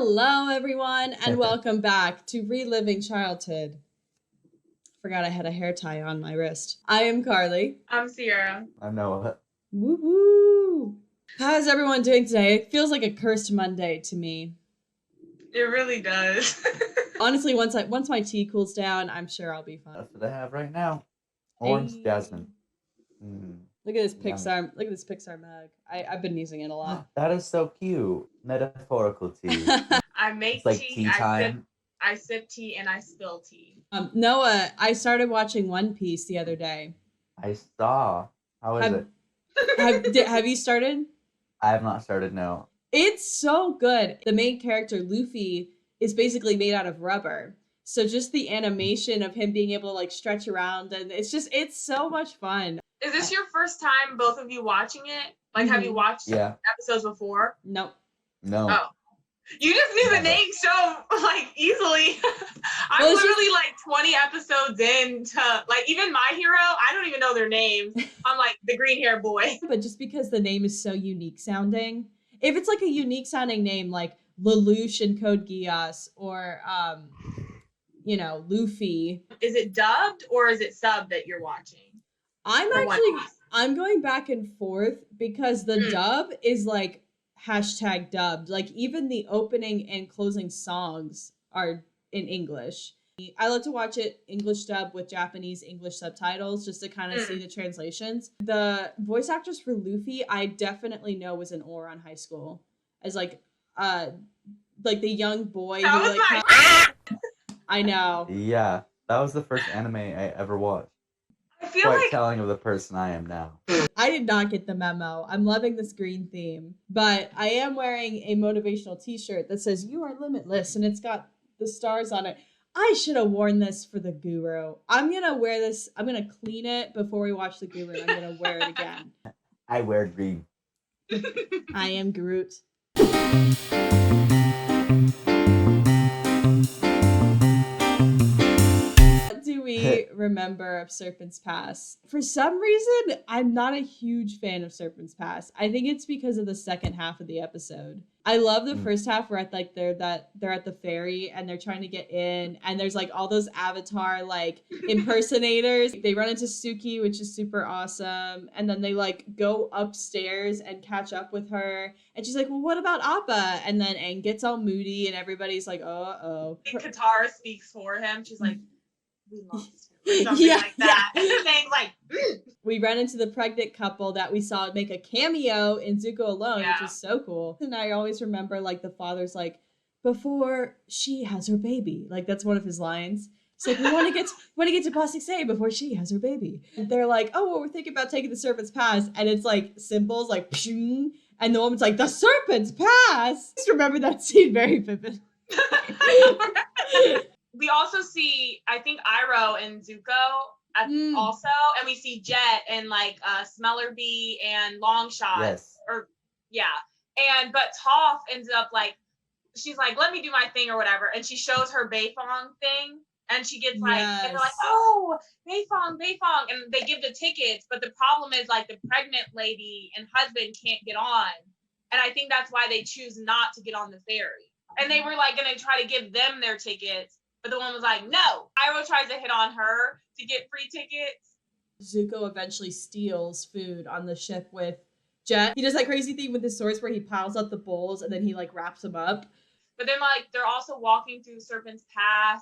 Hello, everyone, and welcome back to Reliving Childhood. Forgot I had a hair tie on my wrist. I am Carly. I'm Sierra. I'm Noah. Woohoo! How's everyone doing today? It feels like a cursed Monday to me. It really does. Honestly, once my tea cools down, I'm sure I'll be fine. That's what I have right now. Orange Hey. jasmine. Look at this Pixar. Look at this Pixar mug. I've been using it a lot. That is so cute. Metaphorical tea. I make It's like tea. tea time. I sip tea and I spill tea. Noah, I started watching One Piece the other day. I saw. How is it? Have you started? I have not started, no. It's so good. The main character, Luffy, is basically made out of rubber. So just the animation of him being able to like stretch around, and it's so much fun. Is this your first time, both of you, watching it? Like, have you watched episodes before? Nope. No. Oh. You just knew the name so, like, easily. I'm literally, like, 20 episodes in to, like, even My Hero, I don't even know their names. I'm like, the green hair boy. But just because the name is so unique sounding, if it's, like, a unique sounding name, like Lelouch and Code Geass, or, Luffy. Is it dubbed or is it subbed that you're watching? I'm going back and forth because the dub is, like, #dubbed. Like, even the opening and closing songs are in English. I like to watch it English dub with Japanese English subtitles just to kind of see the translations. The voice actress for Luffy, I definitely know was in Ouran High School as like the young boy who I know. Yeah, that was the first anime I ever watched. I feel Quite telling of the person I am now. I did not get the memo. I'm loving this green theme, but I am wearing a motivational t-shirt that says "You are limitless" and it's got the stars on it. I should have worn this for the Guru. I'm gonna wear this. I'm gonna clean it before we watch the Guru. And I'm gonna wear it again. I wear green. I am Groot. Do we remember of Serpent's Pass? For some reason, I'm not a huge fan of Serpent's Pass. I think it's because of the second half of the episode. I love the first half where they're at the ferry and they're trying to get in, and there's like all those Avatar like impersonators. They run into Suki, which is super awesome, and then they like go upstairs and catch up with her, and she's like, "Well, what about Appa?" And then Aang gets all moody, and everybody's like, "Oh." Katara speaks for him. She's like, "We lost him," or something like that. And then Aang's like, We ran into the pregnant couple that we saw make a cameo in ZUKO alone, which is so cool. And I always remember like the father's like, "Before she has her baby," like that's one of his lines. It's like, we want to get to Plastic Say before she has her baby. And they're like, "Oh, well, we're thinking about taking the Serpent's Pass," and it's like symbols like pshing, and the woman's like, "The Serpent's Pass." Just remember that scene very vivid. We also see, I think, Iroh and ZUKO also, and we see Jet and like Smellerbee and Longshot. Yes. But Toph ends up like, she's like, "Let me do my thing" or whatever, and she shows her Beifong thing, and she gets like, and they're like, "Oh, Beifong," and they give the tickets, but the problem is like the pregnant lady and husband can't get on, and I think that's why they choose not to get on the ferry, and they were like gonna try to give them their tickets. But the one was like, "No." Iroh tries to hit on her to get free tickets. ZUKO eventually steals food on the ship with Jet. He does that crazy thing with his swords where he piles up the bowls and then he like wraps them up. But then like they're also walking through the Serpent's Pass,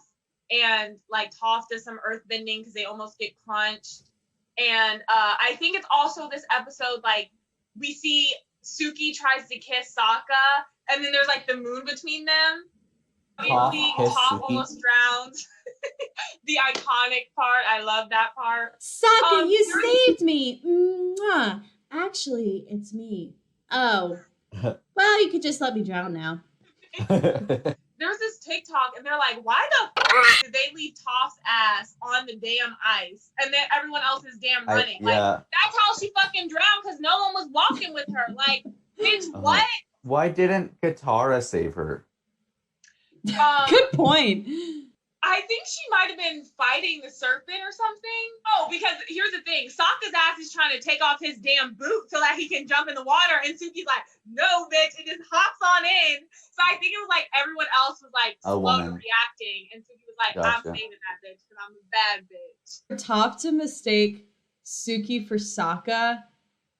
and like Toph does some earthbending because they almost get crunched. And I think it's also this episode like we see Suki tries to kiss Sokka, and then there's like the moon between them. Toph almost drowns. The iconic part. I love that part. Sokka, you saved me. Mwah. Actually, it's me. Oh. Well, you could just let me drown now. There's this TikTok, and they're like, "Why the f*** did they leave Toph's ass on the damn ice? And then everyone else is damn running." Like, that's how she fucking drowned, because no one was walking with her. Like, bitch, what? Why didn't Katara save her? Good point. I think she might have been fighting the serpent or something. Oh, because here's the thing. Sokka's ass is trying to take off his damn boot so that he can jump in the water. And Suki's like, no, bitch. It just hops on in. So I think it was like everyone else was like slow reacting. And Suki was like, I'm saving that bitch because I'm a bad bitch. Top to mistake Suki for Sokka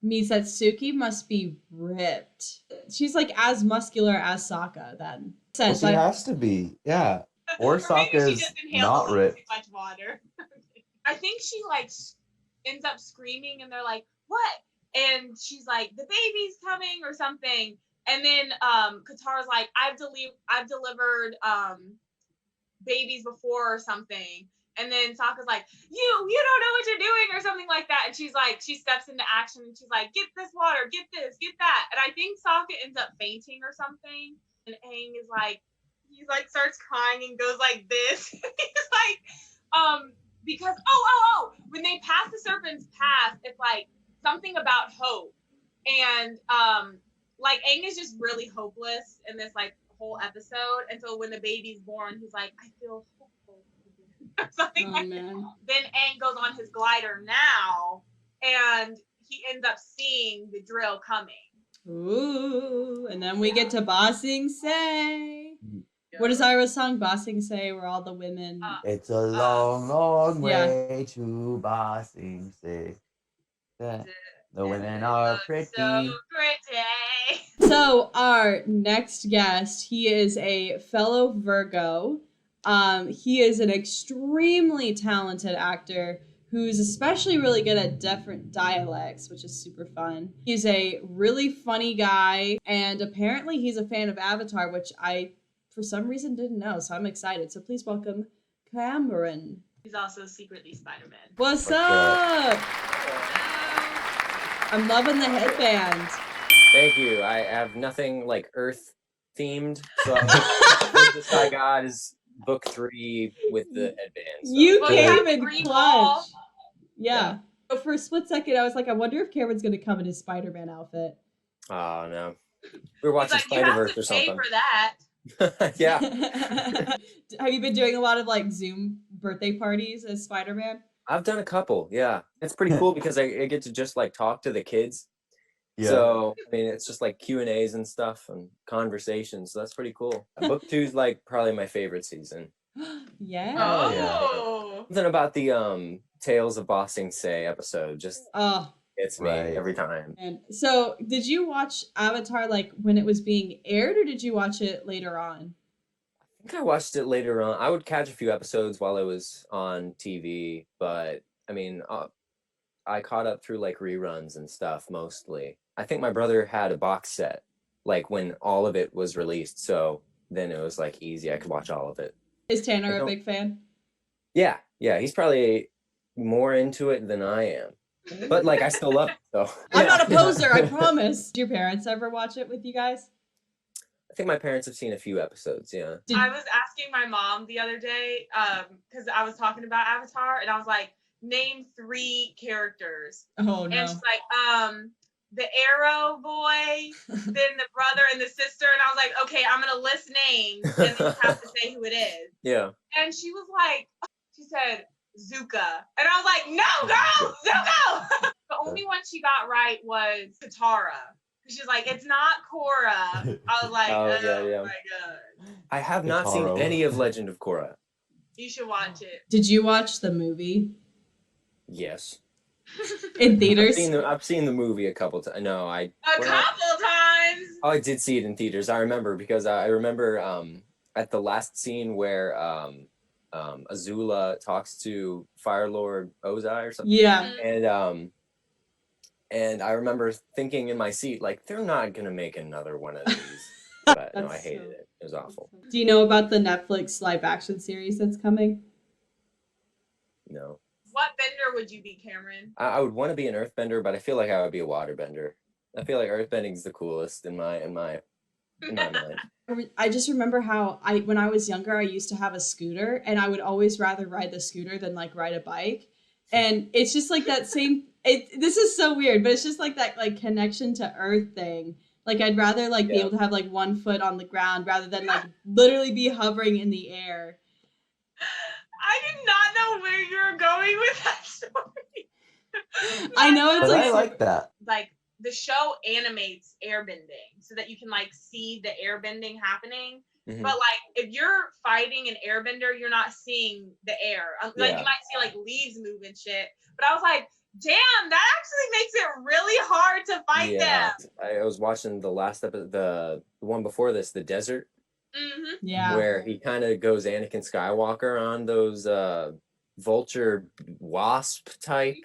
means that Suki must be ripped. She's like as muscular as Sokka then. Well, she has to be. Yeah. Or Sokka's not ripped. Too much water. I think she like ends up screaming, and they're like, "What?" And she's like, "The baby's coming" or something. And then Katara's like, "I've delivered babies before or something." And then Sokka's like, "You don't know what you're doing" or something like that. And she's like, she steps into action, and she's like, "Get this water, get this, get that." And I think Sokka ends up fainting or something. And Aang is like, he like starts crying and goes like this. He's like, because when they pass the Serpent's Pass, it's like something about hope. And like Aang is just really hopeless in this like whole episode. And so when the baby's born, he's like, I feel hopeful. Or something like that. Then Aang goes on his glider now, and he ends up seeing the drill coming. Ooh, and then we get to Ba Sing Se. What does Ira's song Ba Sing Se, where all the women... it's a long, long way to Ba Sing Se. The women are pretty. So pretty. So our next guest, he is a fellow Virgo. He is an extremely talented actor who's especially really good at different dialects, which is super fun. He's a really funny guy, and apparently he's a fan of Avatar, which I, for some reason, didn't know, so I'm excited. So please welcome Cameron. He's also secretly Spider-Man. What's up? I'm loving the headband. Thank you. I have nothing like Earth themed, so the Sky God is book 3 with the headband. So. You came in clutch. Yeah. So for a split second, I was like, I wonder if Cameron's going to come in his Spider-Man outfit. Oh, no. We were watching like, Spider-Verse or something. You have to pay for that. Yeah. Have you been doing a lot of like Zoom birthday parties as Spider-Man? I've done a couple, yeah. It's pretty cool because I get to just like talk to the kids. Yeah. So, I mean, it's just like Q&As and stuff and conversations. So that's pretty cool. Book 2 is like probably my favorite season. Yeah. Oh. Something about the Tales of Ba Sing Se episode just gets me every time. And so did you watch Avatar like when it was being aired, or did you watch it later on? I think I watched it later on. I would catch a few episodes while it was on TV, but I mean, I caught up through like reruns and stuff mostly. I think my brother had a box set like when all of it was released, so then it was like easy. I could watch all of it. Is Tanner a big fan? Yeah, he's probably more into it than I am. But like I still love it, so. I'm not a poser, I promise. Did your parents ever watch it with you guys? I think my parents have seen a few episodes, yeah. I was asking my mom the other day, because I was talking about Avatar, and I was like, name 3 characters. Oh, no. And she's like, the Arrow boy, then the brother and the sister. And I was like, okay, I'm going to list names, and then you have to say who it is. Yeah. And she was like, she said, ZUKO. And I was like, no, girl, ZUKO! The only one she got right was Katara. She's like, it's not Korra. I was like, oh my God. I have not seen any of Legend of Korra. You should watch it. Did you watch the movie? Yes. In theaters? I've seen the movie a couple times. No, a couple times. Oh, I did see it in theaters. I remember because I remember at the last scene where Azula talks to Fire Lord Ozai or something. Yeah. And I remember thinking in my seat, like, they're not gonna make another one of these. But no, I hated it. It was awful. Do you know about the Netflix live action series that's coming? No. What bender would you be, Cameron? I would want to be an earthbender, but I feel like I would be a waterbender. I feel like earthbending's the coolest in my mind. I just remember how when I was younger, I used to have a scooter, and I would always rather ride the scooter than like ride a bike. And it's just like that same, this is so weird, but it's just like that like connection to earth thing. Like I'd rather like be able to have like one foot on the ground rather than like literally be hovering in the air. I did not know where you were going with that story. I know it's But like I like that. Like the show animates airbending so that you can like see the airbending happening. Mhm. But like if you're fighting an airbender, you're not seeing the air. Like Yeah. you might see like leaves move and shit. But I was like, damn, that actually makes it really hard to fight them. I was watching the last episode, the one before this, the desert, Mm-hmm. yeah. where he kind of goes Anakin Skywalker on those vulture wasp type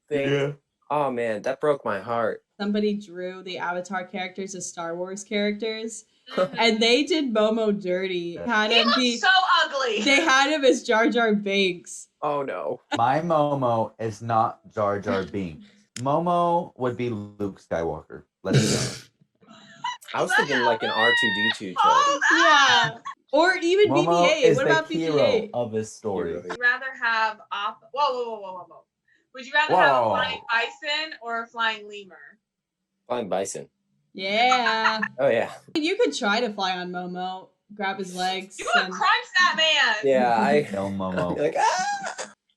thing. Yeah. Oh man, that broke my heart. Somebody drew the Avatar characters as Star Wars characters, Mhm. and they did Momo dirty. Had He him looks be, so ugly. they had him as Jar Jar Binks. Oh no. My Momo is not Jar Jar Binks. Momo would be Luke Skywalker. Let's be honest. I was thinking like an R2D2 type. Oh, Yeah. Or even Momo BB-8. is What the about hero BB-8? of this story. Would you rather have whoa. Would you rather have a flying bison or a flying lemur? Flying bison. Yeah. Oh yeah. You could try to fly on Momo, grab his legs. You would crunch that man. Yeah, I Kill Momo. like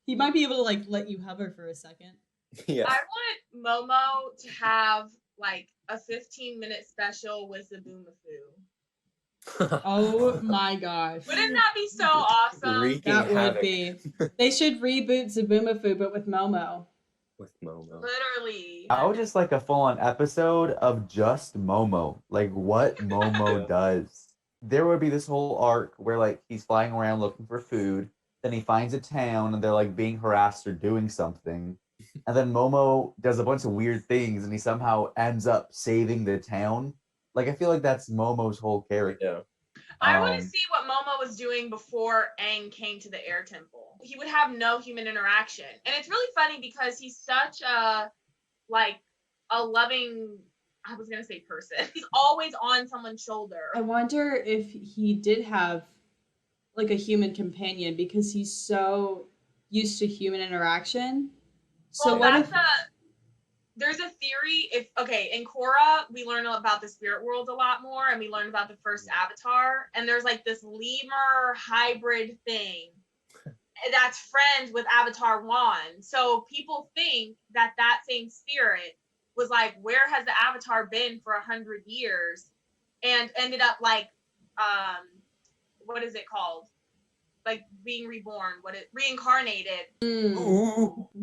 He might be able to like let you hover for a second. yeah. I want Momo to have like a 15-minute special with Zaboomafoo. Oh my gosh. Wouldn't that be so awesome? Wreaking That would havoc be. They should reboot Zaboomafoo, but with Momo. with Momo. Literally. I would just like a full-on episode of just Momo. Like what Momo does. There would be this whole arc where like he's flying around looking for food. Then he finds a town and they're like being harassed or doing something. And then Momo does a bunch of weird things and he somehow ends up saving the town. Like I feel like that's Momo's whole character. Yeah. I want to see what Momo was doing before Aang came to the air temple. He would have no human interaction. And it's really funny because he's such a loving, I was going to say person. He's always on someone's shoulder. I wonder if he did have like a human companion because he's so used to human interaction. So Well, what if there's a theory in Korra, we learn about the spirit world a lot more and we learned about the first Avatar. And there's like this lemur hybrid thing that's friends with Avatar 1. So people think that same spirit was like, where has the Avatar been for 100 years? And ended up like, what is it called? Like being reborn, reincarnated.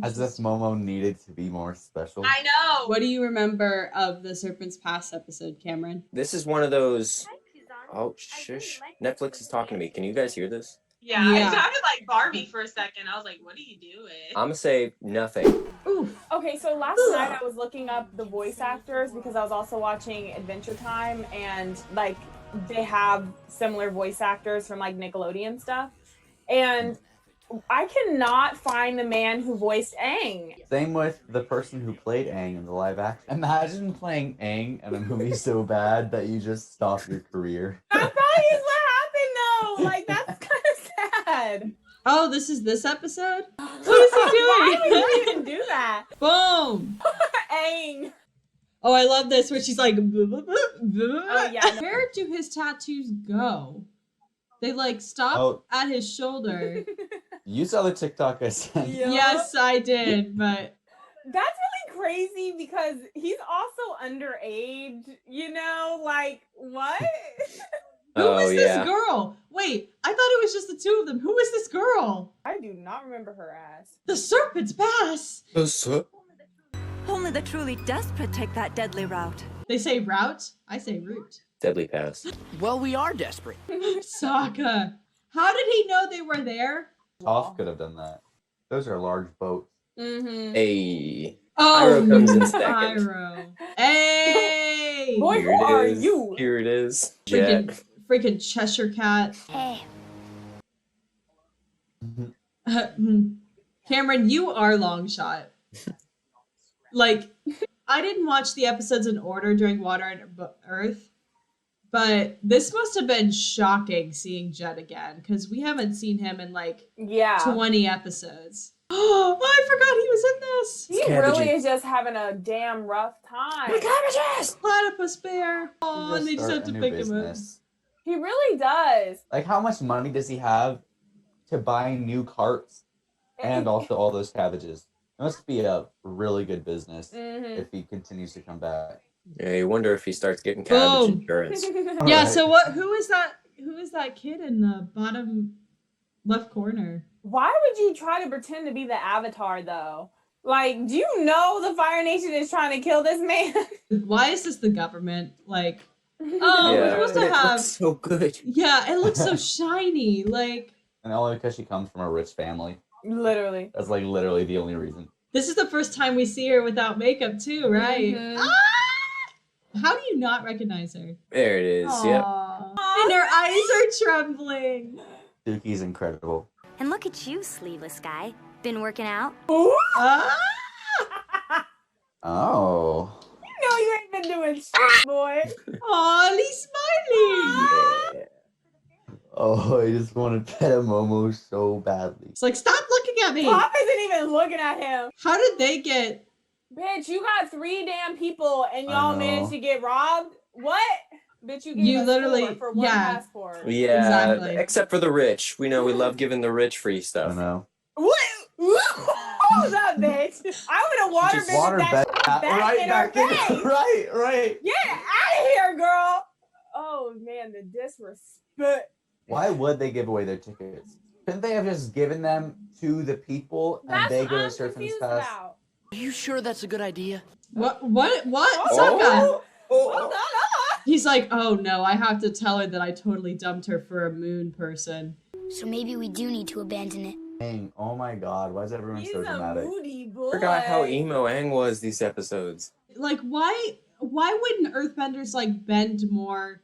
As if Momo needed to be more special. I know. What do you remember of the Serpent's Past episode, Cameron? This is one of those. Oh shush! Netflix is talking to me. Can you guys hear this? Yeah, Yeah. I sounded like Barbie for a second. I was like, what are you doing? I'm gonna say nothing. Oof. Okay, so last night I was looking up the voice actors because I was also watching Adventure Time, and like they have similar voice actors from like Nickelodeon stuff. And I cannot find the man who voiced Aang. Same with the person who played Aang in the live action. Imagine playing Aang in a movie so bad that you just stop your career. That probably is what happened though. Like that's kind of sad. Oh, this is this episode? What is he Why doing? would you even do that? Boom! Aang. Oh, I love this where she's like, Oh yeah. where do his tattoos go? They like stop at his shoulder. You saw the TikTok I sent. Yeah. Yes, I did, but That's really crazy because he's also underage, you know? Like, what? who is this yeah. girl? Wait, I thought it was just the two of them. Who is this girl? I do not remember her ass. The Serpent's Pass. Only the truly desperate take that deadly route. They say route. I say route. Deadly Pass. Well, we are desperate. Sokka. How did he know they were there? Toph could have done that. Those are large boats. Mm-hmm. Hey. Oh, Iroh comes in second. Iroh. Hey! Boy, Here who it are is. you? Here it is. Jet. Freaking Cheshire Cat. Hey. Cameron, you are Longshot. Like, I didn't watch the episodes in order during Water and Earth, but this must have been shocking seeing Jet again, because we haven't seen him in like 20 episodes. Oh, I forgot he was in this. He really is just having a damn rough time. Platypus bear. Oh, and they just Start have a to new pick him up. business. He really does. Like, how much money does he have to buy new carts and also all those cabbages. It must be a really good business if he continues to come back. Yeah, you wonder if he starts getting cabbage Boom. insurance. Yeah, Right. so who is that kid in the bottom left corner? Why would you try to pretend to be the Avatar though? Like, do you know the Fire Nation is trying to kill this man? Why is this the government? Like, oh, we're Yeah, supposed but to it have. looks so good. Yeah, it looks so shiny. Like, And only because she comes from a rich family. Literally. That's like literally the only reason. this is the first time we see her without makeup too, right? Mhm. Ah! How do you not recognize her? There it is. Yep. Aw. And her eyes are trembling. Suki's incredible. And look at you, sleeveless guy. Been working out? Ah! Oh. No, you ain't been doing shit, boy. Aw, he's smiling. Yeah. Oh, I just want to pet a Momo so badly. It's like, stop looking at me. Pop isn't even looking at him. How did they get? Bitch, you got 3 damn people and I y'all know. managed to get robbed? What? Bitch, you gave You us literally- 4 for one yeah. passport. Yeah, Exactly. except for the rich. We know we love giving the rich free I stuff. know. What? What was that, bitch? I would have water Just water that back, back in her face. Right, right. Get out of here, girl. Oh, man, the disrespect. Why would they give away their tickets? Couldn't they have just given them to the people and That's they what go to I'm Serpent's confused Pass? about. Are you sure that's a good idea? What? Oh. Sokka? Hold on. He's like, oh no, I have to tell her that I totally dumped her for a moon person. So maybe we do need to abandon it. Dang, oh my god, why is everyone He's so a dramatic? moody boy. Forgot how emo Aang was these episodes. Like, why wouldn't Earthbenders like bend more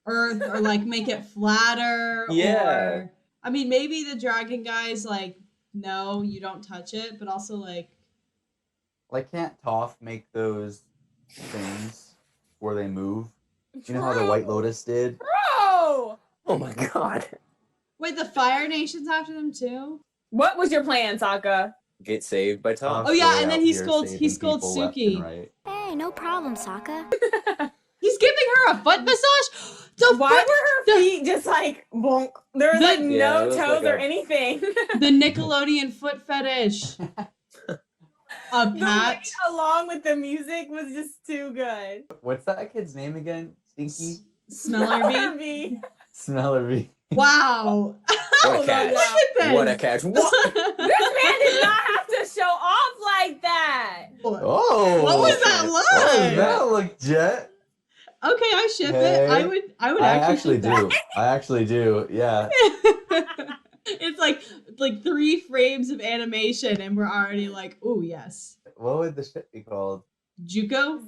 Earth or like make it flatter? Yeah. Or, I mean, maybe the dragon guys like, no, you don't touch it, but also like, Can't Toph make those things before they move? You know how the White Lotus did? Bro! Oh my god. wait, the Fire Nation's after them too? What was your plan, Sokka? Get saved by Tom. Oh, yeah, Really and then out he here scolds saving Suki. people left and right. Hey, no problem, Sokka. He's giving her a foot massage. The Why foot, were her feet just like bonk? There was The- like Yeah, no it was toes like or a- anything. the Nickelodeon foot fetish. A The pat. weight along with the music was just too good. What's that kid's name again? Stinky? Smellerby. Barbie. Smellerby. Wow. What a catch. Look at this. What a catch. What? This man did not have to show off like that. Oh! What was that What look? was that look, Jet? Okay, I ship Hey, it. I would I actually actually ship do. I actually do, yeah. that. It's like 3 frames of animation and we're already like, oh yes. What would the shit be called? JUKO?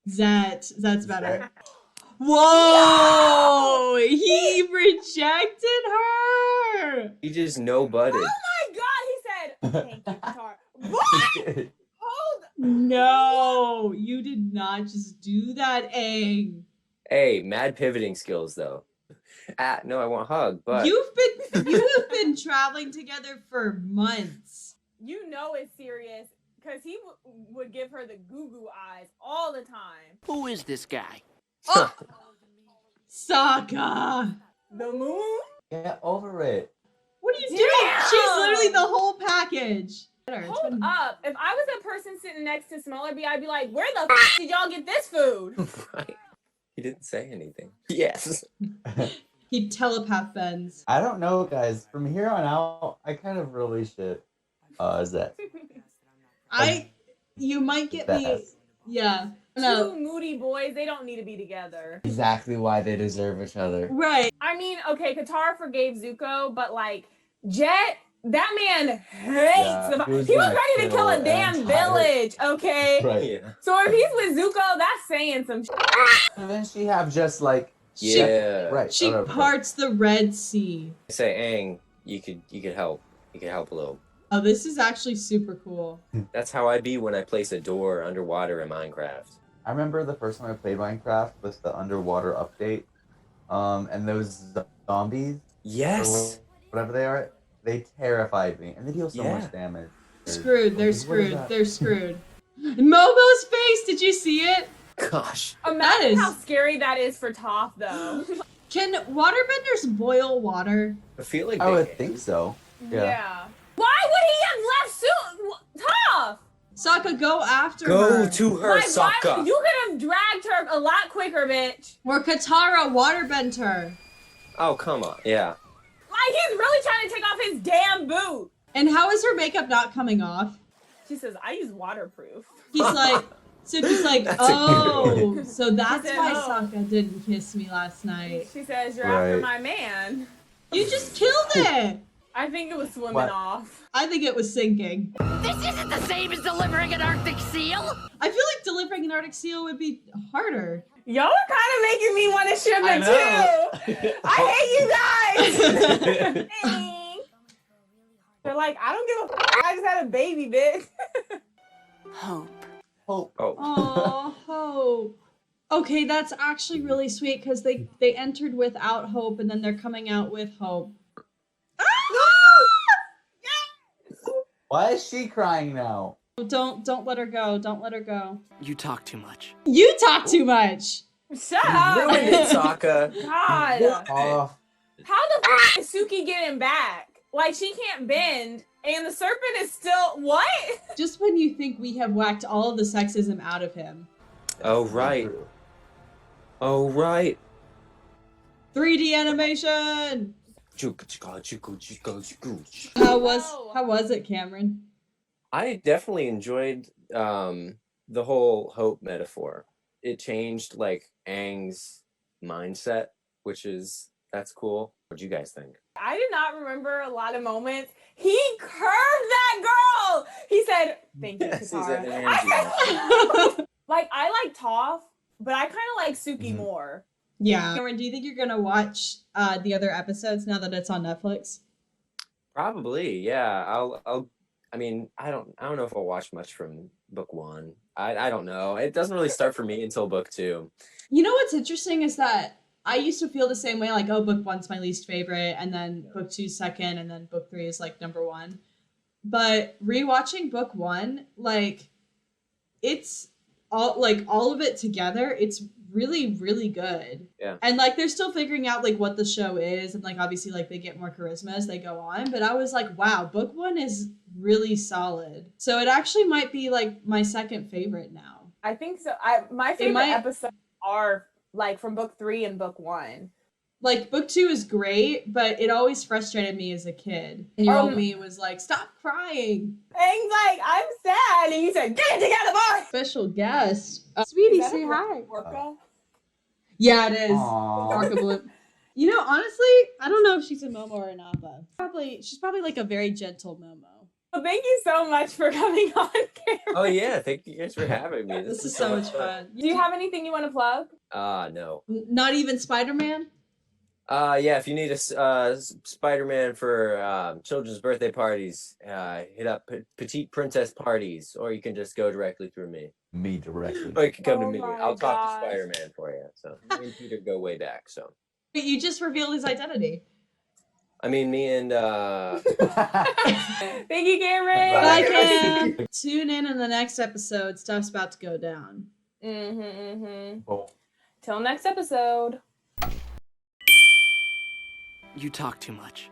Zet. That's better. Whoa! He rejected her. He just no-butted. Oh my god, he said, thank you, guitar. What? Hold. No, you did not just do that, Aang. Hey, mad pivoting skills though. No, I want hug, but You have been traveling together for months. You know it's serious because he would give her the goo-goo eyes all the time. Who is this guy? Oh, Sokka. The moon? Get over it. What are you Damn! doing? She's literally the whole package. Hold up. If I was a person sitting next to Smellerby, I'd be like, where the f did y'all get this food? right. He didn't say anything. Yes. He telepath bends. I don't know, guys. From here on out, I kind of really should. Zet. You might get me. Best. Yeah. No. Two moody boys, they don't need to be together. Exactly why they deserve each other. Right. I mean, okay, Katara forgave Zuko, but like, Jet, that man hates he was he was gonna ready to kill a kill damn an entire- village, okay? Right. Yeah. So if he's with Zuko, that's saying some shit. And then she have just like Yeah. right. She right. parts the Red Sea. I say, Aang, you could help. You could help a little. Oh, this is actually super cool. That's how I be when I place a door underwater in Minecraft. I remember the first time I played Minecraft was the underwater update. And those zombies, Yes. or whatever they are, they terrified me. And they deal so Yeah. much damage. Screwed. They're What is screwed. that? They're screwed. Momo's face. Did you see it? Gosh. Imagine is- how scary that is for Toph, though. Can waterbenders boil water? I feel like I would think so. Yeah. Why would he have left soon? Tough. Sokka, go after her. Go to her, Like, Sokka. you could have dragged her a lot quicker, bitch. Or Katara waterbend her. Oh, come on. Yeah. Like, he's really trying to take off his damn boot. And how is her makeup not coming off? She says, I use waterproof. He's like, Suki's like, That's a good oh, point. so that's said, why oh. Sokka didn't kiss me last night. She says, you're Right. after my man. You just killed it. I think it was swimming What? off. I think it was sinking. This isn't the same as delivering an Arctic seal. I feel like delivering an Arctic seal would be harder. Y'all are kind of making me want to ship I it know. too. I hate you guys. They're like, I don't give a fuck. I just had a baby, bitch. Hope. Hope. Oh. Oh, Hope. Okay, that's actually really sweet because they entered without hope and then they're coming out with hope. Why is she crying now? Don't let her go. Don't let her go. You talk too much. You talk too much. Shut up. Ruined it, Sokka. God. Oh, How the fuck is Suki getting back? Like, she can't bend, and the serpent is still what? Just when you think we have whacked all of the sexism out of him. Oh, right. Oh, right. 3D animation. Oh. How was it, Cameron? I definitely enjoyed the whole hope metaphor. It changed like Aang's mindset, that's cool. What'd you guys think? I did not remember a lot of moments. He curved that girl. He said, "Thank you, Yes, he said Katara." Angie. Like, I like Toph, but I kind of like Suki Mhm. more. Yeah. Cameron, do you think you're gonna watch the other episodes now that it's on Netflix? Probably, yeah. I mean, I don't know if I'll watch much from book 1. I don't know. It doesn't really start for me until book 2. You know what's interesting is that I used to feel the same way, like, oh, book 1's my least favorite, and then book 2's second, and then book 3 is like number 1. But rewatching book 1, like, it's all of it together, it's really, really good. Yeah. And like they're still figuring out like what the show is, and like obviously like they get more charisma as they go on. But I was like, wow, book 1 is really solid. So it actually might be like my second favorite now. I think so. My favorite episodes are like from book 3 and book 1. Like book 2 is great, but it always frustrated me as a kid. And me was like, stop crying. Aang's like, I'm sad, and you said, get it together, boy. Special guest, sweetie, say hi. Yeah, it is. Orca Blue. You know, honestly, I don't know if she's a Momo or an Appa. She's probably like a very gentle Momo. Well, thank you so much for coming on camera. Oh yeah, thank you guys for having me. This is so much fun. Do you have anything you want to plug? No. Not even Spider-Man? Yeah, if you need a Spider-Man for children's birthday parties, hit up Petite Princess Parties, or you can just go directly through me. Me directly. Or you can come to me. my I'll talk gosh. to Spider-Man for you. So me and Peter go way back. So But you just revealed his identity. I mean, me and Thank you, Cameron. Bye, Cam. Tune in the next episode. Stuff's about to go down. Oh. Till next episode. You talk too much.